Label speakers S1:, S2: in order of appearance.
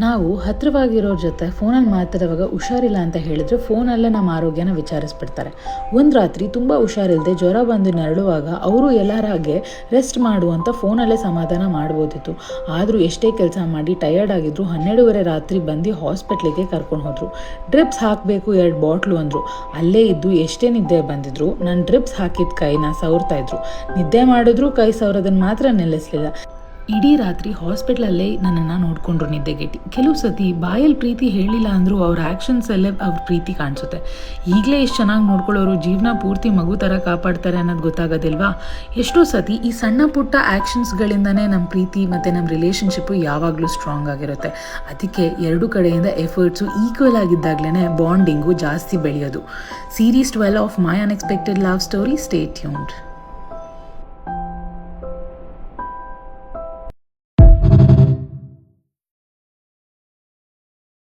S1: ನಾವು ಹತ್ತಿರವಾಗಿರೋರ ಜೊತೆ ಫೋನಲ್ಲಿ ಮಾತಾಡುವಾಗ ಹುಷಾರಿಲ್ಲ ಅಂತ ಹೇಳಿದ್ರೆ ಫೋನಲ್ಲೇ ನಮ್ಮ ಆರೋಗ್ಯನ ವಿಚಾರಿಸ್ಬಿಡ್ತಾರೆ. ಒಂದು ರಾತ್ರಿ ತುಂಬ ಹುಷಾರಿಲ್ಲದೆ ಜ್ವರ ಬಂದು ನರಳುವಾಗ ಅವರು ಎಲ್ಲರಾಗೆ ರೆಸ್ಟ್ ಮಾಡುವಂತ ಫೋನಲ್ಲೇ ಸಮಾಧಾನ ಮಾಡ್ಬೋದಿತ್ತು. ಆದರೂ ಎಷ್ಟೇ ಕೆಲಸ ಮಾಡಿ ಟಯರ್ಡ್ ಆಗಿದ್ರು 12:30 ರಾತ್ರಿ ಬಂದು ಹಾಸ್ಪಿಟ್ಲಿಗೆ ಕರ್ಕೊಂಡು ಹೋದ್ರು. ಡ್ರಿಪ್ಸ್ ಹಾಕಬೇಕು 2 ಬಾಟ್ಲು ಅಂದರು. ಅಲ್ಲೇ ಇದ್ದು ಎಷ್ಟೇ ನಿದ್ದೆ ಬಂದಿದ್ರು ನಾನು ಡ್ರಿಪ್ಸ್ ಹಾಕಿದ ಕೈನ ಸವರ್ತಾ ಇದ್ರು. ನಿದ್ದೆ ಮಾಡಿದ್ರು ಕೈ ಸವರೋದನ್ನು ಮಾತ್ರ ನಿಲ್ಲಿಸಲಿಲ್ಲ. ಇಡೀ ರಾತ್ರಿ ಹಾಸ್ಪಿಟ್ಲಲ್ಲೇ ನನ್ನನ್ನು ನೋಡಿಕೊಂಡ್ರು ನಿದ್ದೆಗೆಟ್ಟು. ಕೆಲವು ಸತಿ ಬಾಯಲ್ಲಿ ಪ್ರೀತಿ ಹೇಳಿಲ್ಲ ಅಂದರೂ ಅವ್ರ ಆ್ಯಕ್ಷನ್ಸಲ್ಲೇ ಅವ್ರ ಪ್ರೀತಿ ಕಾಣಿಸುತ್ತೆ. ಈಗಲೇ ಎಷ್ಟು ಚೆನ್ನಾಗಿ ನೋಡ್ಕೊಳ್ಳೋರು ಜೀವನ ಪೂರ್ತಿ ಮಗು ಥರ ಕಾಪಾಡ್ತಾರೆ ಅನ್ನೋದು ಗೊತ್ತಾಗೋದಿಲ್ವಾ? ಎಷ್ಟೋ ಸತಿ ಈ ಸಣ್ಣ ಪುಟ್ಟ ಆ್ಯಕ್ಷನ್ಸ್ಗಳಿಂದನೇ ನಮ್ಮ ಪ್ರೀತಿ ಮತ್ತು ನಮ್ಮ ರಿಲೇಷನ್ಶಿಪ್ಪು ಯಾವಾಗಲೂ ಸ್ಟ್ರಾಂಗ್ ಆಗಿರುತ್ತೆ. ಅದಕ್ಕೆ ಎರಡು ಕಡೆಯಿಂದ ಎಫರ್ಟ್ಸು ಈಕ್ವಲ್ ಆಗಿದ್ದಾಗಲೇ ಬಾಂಡಿಂಗು ಜಾಸ್ತಿ ಬೆಳೆಯೋದು. Series 12 of my unexpected love story. Stay tuned.